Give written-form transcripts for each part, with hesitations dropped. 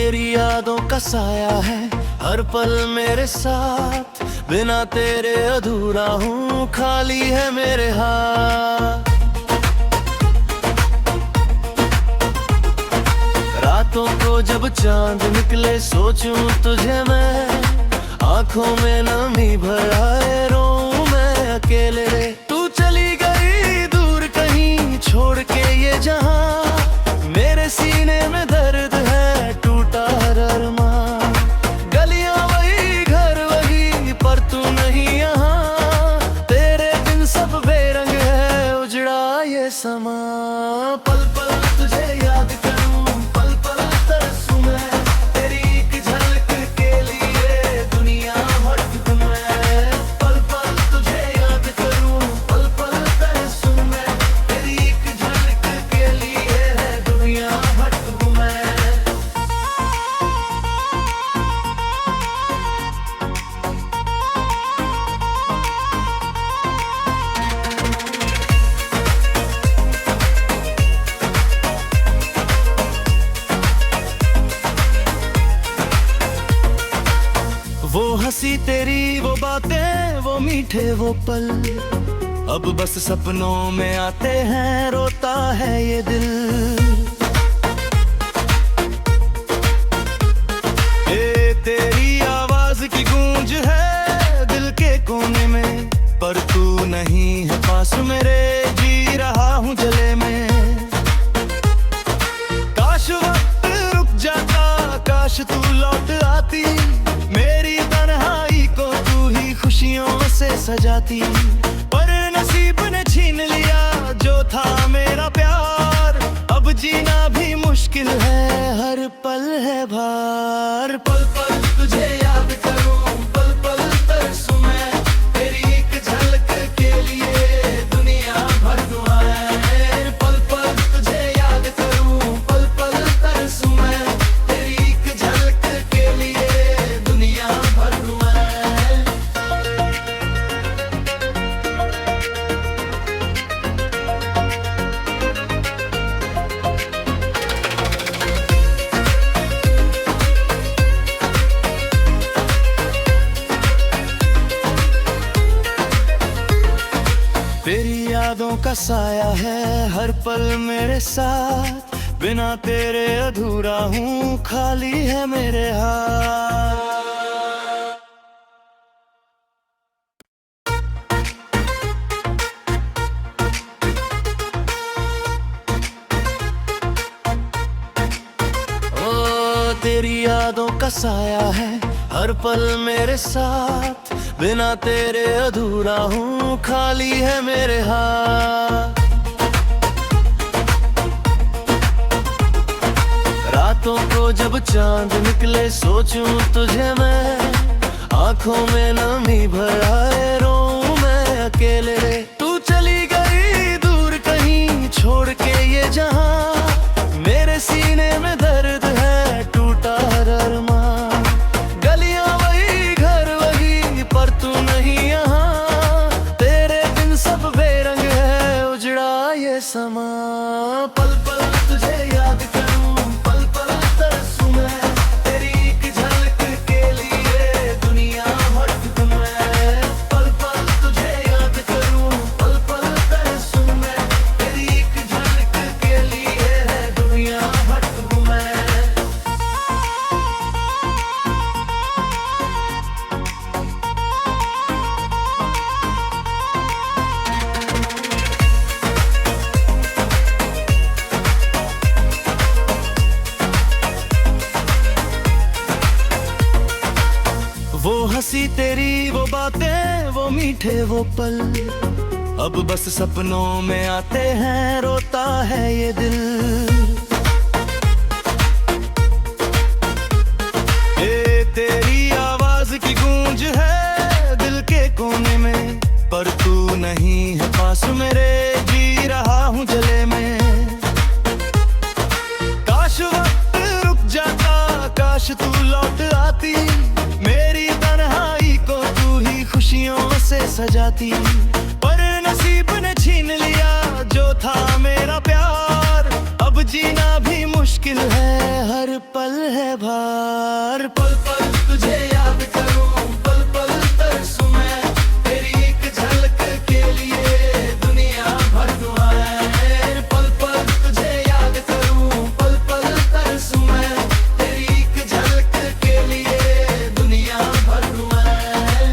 तेरी यादों का साया है हर पल मेरे साथ, बिना तेरे अधूरा हूँ, खाली है मेरे हाथ। रातों को जब चांद निकले सोचूं तुझे मैं, आंखों में नमी भर आए रोऊं मैं अकेले। तू चली गई दूर कहीं छोड़ के ये जहां, मेरे सीने में दर्द है टूटा हर अरमां। गलियां वही घर वही पर तू नहीं यहाँ, तेरे बिन सब बेरंग है उजड़ा ये समा। पल पल तुझे याद करूं, पल पल तरसूं मैं, तेरी एक झलक के लिए दुनिया भटकूं मैं। पल पल तुझे याद करूं, पल पल तरसूं मैं, तेरी एक झलक के लिए है दुनिया भटकूं मैं। वो हंसी तेरी वो बातें वो मीठे वो पल, अब बस सपनों में आते हैं रोता है ये दिल। ये तेरी आवाज की गूंज है दिल के कोने में, पर तू नहीं है पास मेरे, जी रहा हूँ जले में। काश वक्त रुक जाता, काश तू लौट आती, मेरी तन्हाई को तू ही खुशियों से सजाती। पर नसीब ने छीन लिया जो था मेरा प्यार, अब जीना भी मुश्किल है हर पल है भार। पल पल तुझे याद करूं, पल पल तरसूं मैं, तेरी एक झलक के लिए दुनिया भटकूं मैं। पल पल तुझे याद करूं, पल पल तरसूं मैं, तेरी एक झलक के लिए दुनिया भटकूं मैं। तेरी यादों का साया है हर पल मेरे साथ, बिना तेरे अधूरा हूँ, खाली है मेरे हाथ। ओ तेरी यादों का साया है हर पल मेरे साथ, बिना तेरे अधूरा हूँ, खाली है मेरे हाथ। रातों को जब चांद निकले सोचूं तुझे मैं, आंखों में नमी भर आए रोऊं मैं अकेले। तू चली गई दूर कहीं छोड़ के ये जहां, मेरे सीने में दर्द है टूटा हर अरमां। गलियां वही घर वही पर तू नहीं यहाँ, तेरे बिन सब बेरंग है उजड़ा ये समा। पल पल तुझे याद करूं, पल पल तरसूं मैं, तेरी एक झलक के लिए दुनिया भटकूं मैं। पल पल तुझे याद करूं, पल पल तरसूं मैं, तेरी एक झलक के लिए है दुनिया भटकूं मैं। वो हंसी तेरी वो बातें वो मीठे वो पल, अब बस सपनों में आते हैं रोता है ये दिल। ये तेरी आवाज की गूंज है दिल के कोने में, पर तू नहीं है पास मेरे, जी रहा हूँ जले में। काश वक्त रुक जाता, काश तू लौट आती, मेरी तन्हाई को तू ही खुशियों से सजाती। पर नसीब ने छीन लिया जो था मेरा प्यार, अब जीना भी मुश्किल मुश्किल है, हर पल है भार। पल पल तुझे याद करूं, पल पल तरसूं मैं, तेरी एक झलक के लिए दुनिया भर दुआएं। पल पल तुझे याद करूं, पल पल तरसूं मैं, तेरी एक झलक के लिए दुनिया भर दुआएं।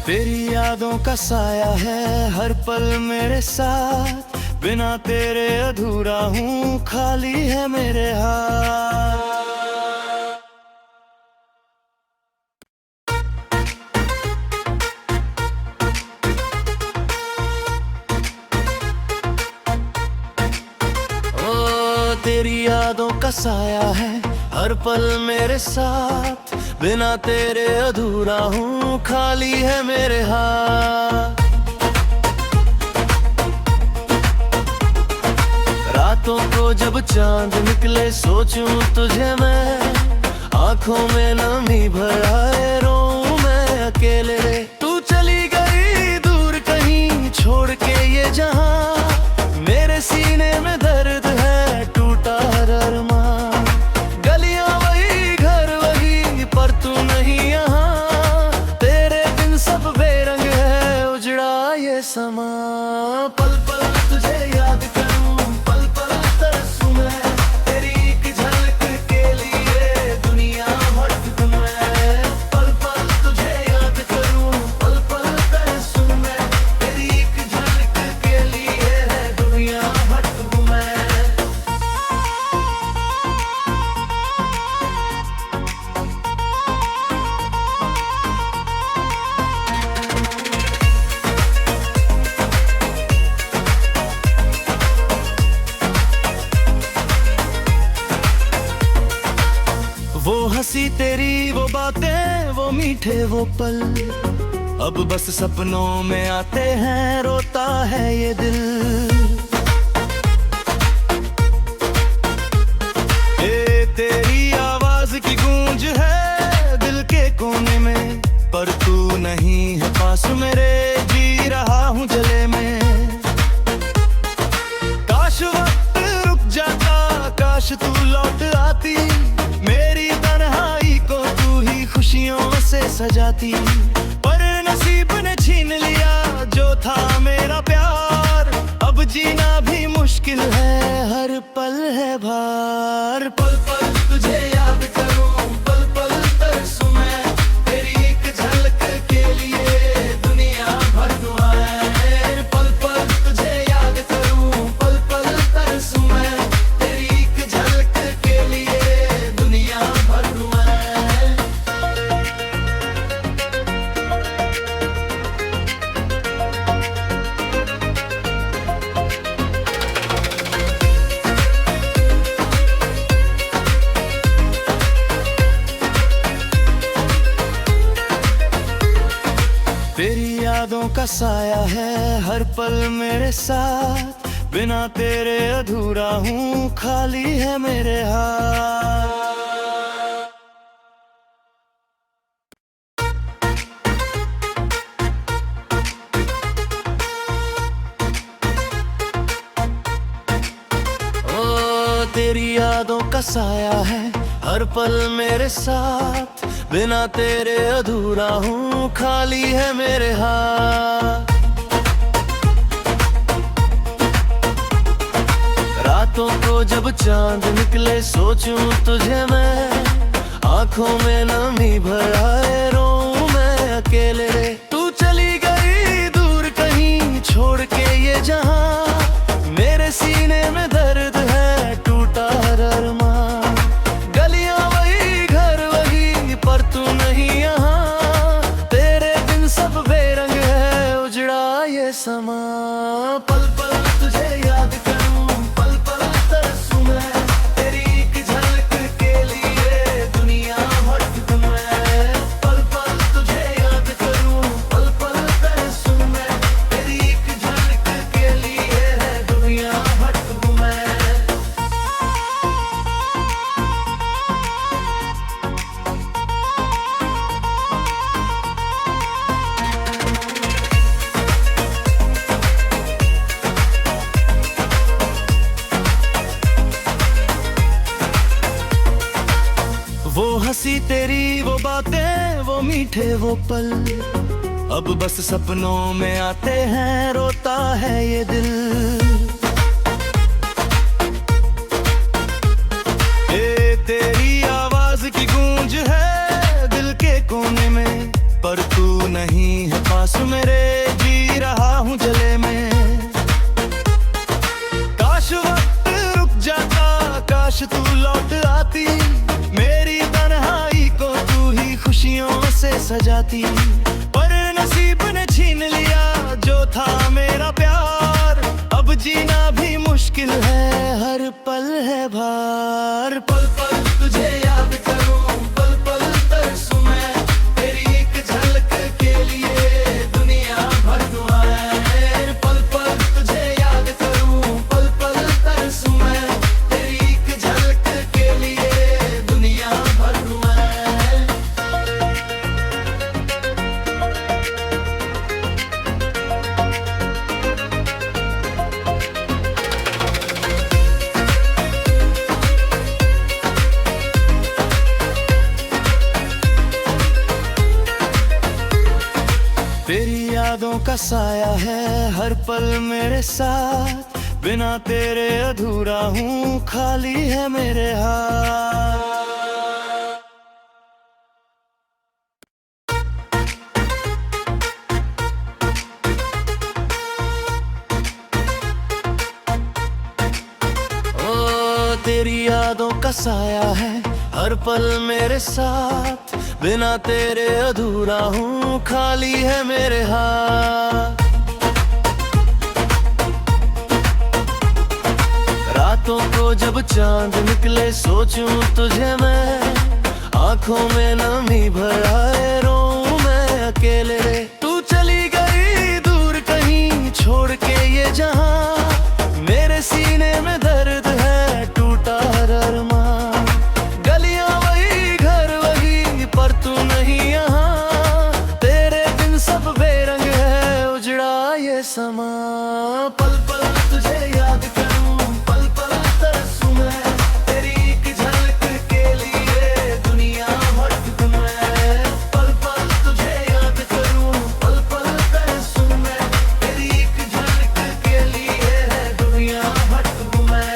तेरी यादों का साया है हर पल मेरे साथ, बिना तेरे अधूरा हूँ, खाली है मेरे हाथ। ओ तेरी यादों का साया है हर पल मेरे साथ, बिना तेरे अधूरा हूँ, खाली है मेरे हाथ। रातों को जब चांद निकले सोचूं तुझे मैं, आंखों में नमी भर आए रोऊं मैं अकेले रे। तू चली गई दूर कहीं छोड़ के ये जहां, मेरे सीने में दर्द है टूटा हर अरमान। गलियां वही घर वही पर तू नहीं यहाँ, तेरे बिन सब बेरंग है उजड़ा ये समा। पल पल तुझे याद करूं, पल पल तरसूं मैं, तेरी एक झलक के लिए दुनिया भटकूं मैं। पल पल तुझे याद करूं, पल पल तरसूं मैं, तेरी एक झलक के लिए दुनिया भटकूं मैं। वो हंसी तेरी, वो बातें, वो मीठे वो पल, अब बस सपनों में आते हैं, रोता है ये दिल। ए तेरी आवाज की गूंज है दिल के कोने में, पर तू नहीं है पास मेरे, जी रहा हूँ जले में। काश वक्त रुक जाता, काश तू लौट आती, मेरी तन्हाई को तू ही खुशियों से सजाती। पर नसीब ने छीन लिया जो था मेरा प्यार, अब जीना भी मुश्किल है, हर पल है भार। पल पल तुझे याद करूं, पल पल तरसूं मैं, तेरी एक झलक के लिए दुनिया भर दुआएं। पल पल तुझे याद करूं, पल पल तरसूं मैं, तेरी एक झलक के लिए दुनिया भर दुआएं। तेरी यादों का साया है हर पल मेरे साथ, बिना तेरे अधूरा हूँ, खाली है मेरे हाथ। ओ तेरी यादों का साया है हर पल मेरे साथ, बिना तेरे अधूरा हूँ, खाली है मेरे हाथ। रातों को जब चांद निकले सोचूं तुझे मैं, आंखों में नमी भर आए रोऊं मैं अकेले रे। तू चली गई दूर कहीं छोड़ के ये जहां, मेरे सीने में दर्द है टूटा हर अरमान। गलियां वही घर वही पर तू नहीं यहाँ, तेरे बिन सब बेरंग है उजड़ा ये समा। पल पल तुझे याद करूं, पल पल तरसूं मैं, तेरी एक झलक के लिए दुनिया भटकूं मैं। तेरी वो बातें, वो मीठे वो पल, अब बस सपनों में आते हैं, रोता है ये दिल। ए तेरी आवाज की गूंज है दिल के कोने में, पर तू नहीं है पास मेरे, जी रहा हूँ जले में। काश वक्त रुक जाता, काश तू लौट आती, मेरी तन्हाई को तू ही खुशियों से सजाती। पर नसीब ने छीन लिया जो था मेरा प्यार, अब जीना भी मुश्किल है, हर पल है भार। पल पल तुझे याद करूं, पल पल तरसूं मैं, तेरी एक झलक के लिए दुनिया भर दुआएं। पल पल तुझे याद करूं, पल पल तरसूं मैं, तेरी एक झलक के लिए दुनिया भर दुआएं। तेरी यादों का साया है हर पल मेरे साथ, बिना तेरे अधूरा हूँ, खाली है मेरे हाथ। ओ तेरी यादों का साया है हर पल मेरे साथ, बिना तेरे अधूरा हूँ, खाली है मेरे हाथ। रातों को जब चांद निकले सोचूं तुझे मैं, आंखों में नमी भर आए, रोऊं मैं अकेले। तू चली गई दूर कहीं छोड़ के ये जहां, मेरे सीने में दर्द है टूटा हर अरमां। गलियां वही घर वही पर तू नहीं यहाँ, तेरे दिन सब बेरंग है उजड़ा ये समा। पल पल तुझे याद करूं, पल पल तरसूं मैं, तेरी एक झलक के लिए दुनिया भटकूं मैं। पल पल तुझे याद करूं, पल पल तरसूं मैं, तेरी एक झलक के लिए दुनिया भटकूं मैं।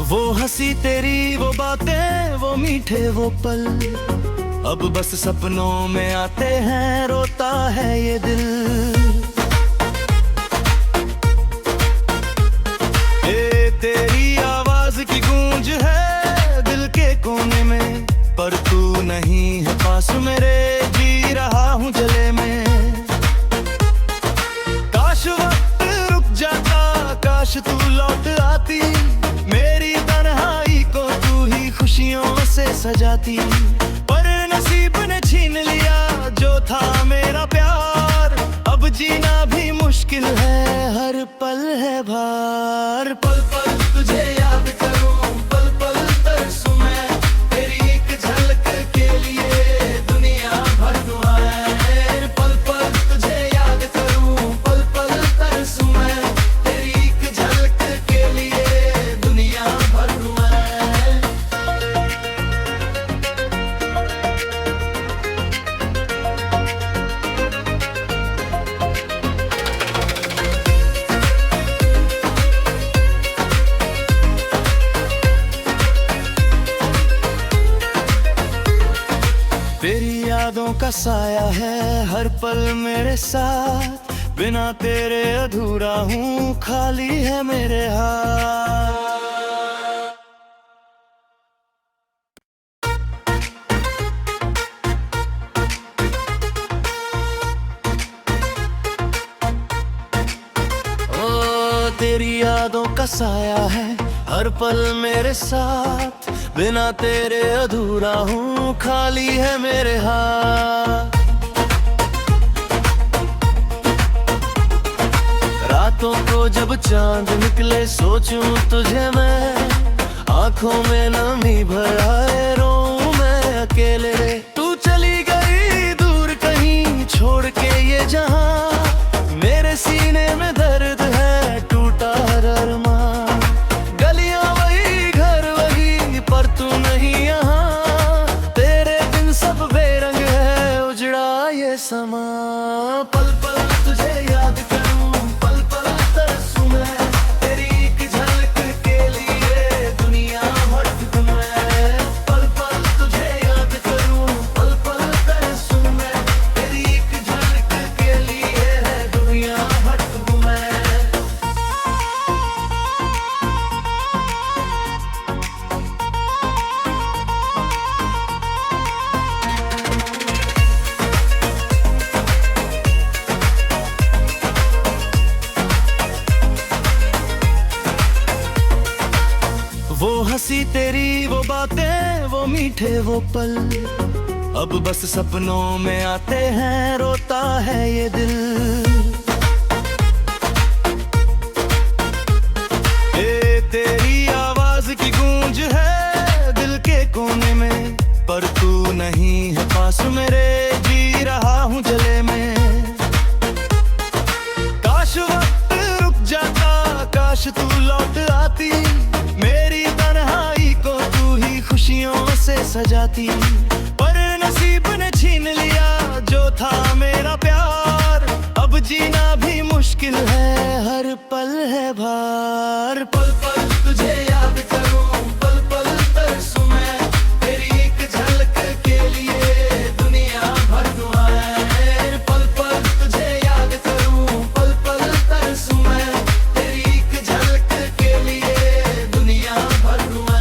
वो हंसी तेरी वो बातें, वो मीठे वो पल, अब बस सपनों में आते हैं, रोता है ये दिल। ए तेरी आवाज की गूंज है दिल के कोने में, पर तू नहीं है पास मेरे, जी रहा हूँ जले में। काश वक्त रुक जाता, काश तू लौट आती, मेरी तन्हाई को तू ही खुशियों से सजाती। पर नसीब ने छीन लिया जो था मेरा प्यार, अब जीना भी मुश्किल है, हर पल है भार। पल पल तुझे याद करूं, पल पल तरसूं मैं, तेरी एक झलक के लिए दुनिया भर दुआएं। पल पल तुझे याद करूं, पल पल तरसूं मैं, तेरी एक झलक के लिए दुनिया भर दुआएं। तेरी यादों का साया है हर पल मेरे साथ, बिना तेरे अधूरा हूँ, खाली है मेरे हाथ। ओ तेरी यादों का साया है हर पल मेरे साथ, बिना तेरे अधूरा हूँ, खाली है मेरे हाथ। रातों को जब चांद निकले सोचूं तुझे मैं, आंखों में नमी भर आए, रोऊं मैं अकेले रे। तू चली गई दूर कहीं छोड़ के ये जहां, मेरे सीने में दर्द है टूटा हर अरमां। गलियां वही घर वही पर तू नहीं यहाँ, तेरे दिन सब बेरंग है उजड़ा ये समा। पल पल तुझे याद करूं, पल पल तरसूं मैं, तेरी एक झलक के लिए दुनिया भटकूं मैं। पल पल तुझे याद करूं, पल पल तरसूं मैं, तेरी एक झलक के लिए है दुनिया भटकूं मैं। वो हंसी तेरी, वो बातें, वो मीठे वो पल, अब बस सपनों में आते हैं, रोता है ये दिल। ए तेरी आवाज की गूंज है दिल के कोने में, पर तू नहीं है पास मेरे, जी रहा हूँ जले में। काश वक्त रुक जाता, काश तू लौट आती, मेरी तन्हाई को तू ही खुशियों से सजाती। पर नसीब ने छीन लिया जो था मेरा प्यार, अब जीना भी मुश्किल है, हर पल है भार। पल पल तुझे याद करूं, पल पल तरसूं मैं, तेरी एक झलक के लिए दुनिया भटकूं मैं। पल पल तुझे याद करूं, पल पल तरसूं मैं, तेरी एक झलक के लिए दुनिया भटकूं मैं।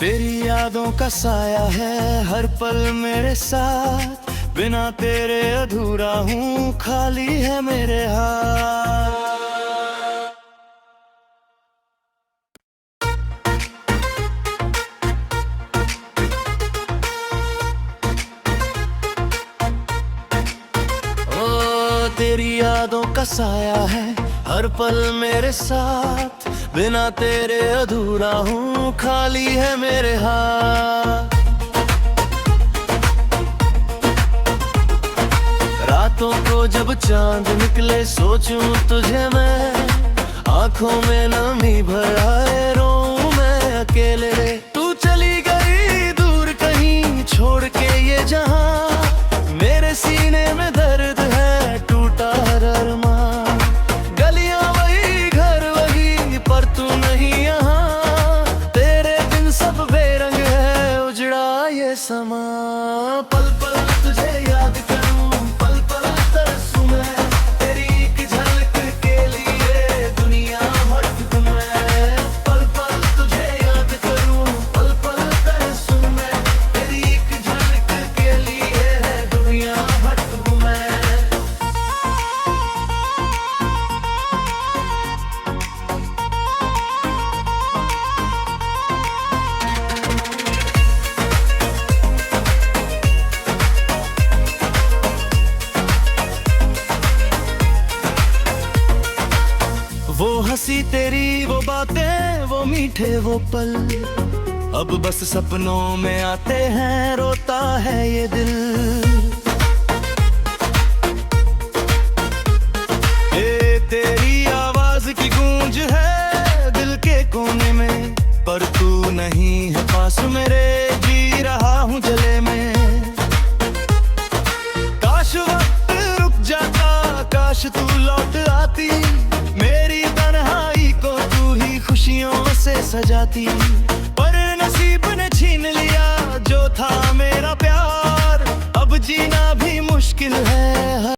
तेरी यादों का साया है हर पल मेरे साथ, बिना तेरे अधूरा हूँ, खाली है मेरे हाथ। ओ तेरी यादों का साया है हर पल मेरे साथ, बिना तेरे अधूरा हूँ, खाली है मेरे हाथ। रातों को जब चांद निकले सोचूं तुझे मैं, आंखों में नमी भर आए, रोऊं मैं अकेले रे। तू चली गई दूर कहीं छोड़ के ये जहां, मेरे सीने में दर्द है टूटा हर अरमां। गलियां वही घर वही पर तू नहीं यहाँ, तेरे दिन सब बेरंग है उजड़ा ये समा। पल पल तुझे याद करूं, पल पल तरसूं मैं, तेरी एक झलक के लिए दुनिया भटकूं मैं। पल पल तुझे याद करूं, पल पल तरसूं मैं, तेरी एक झलक के लिए है दुनिया भटकूं मैं। वो हंसी तेरी, वो बातें, वो मीठे वो पल, अब बस सपनों में आते हैं, रोता है ये दिल। ए तेरी आवाज की गूंज है दिल के कोने में, पर तू नहीं है पास मेरे, जी रहा हूँ जले में। काश वक्त रुक जाता, काश तू लौट आती, मेरी तन्हाई को तू ही खुशियों से सजाती।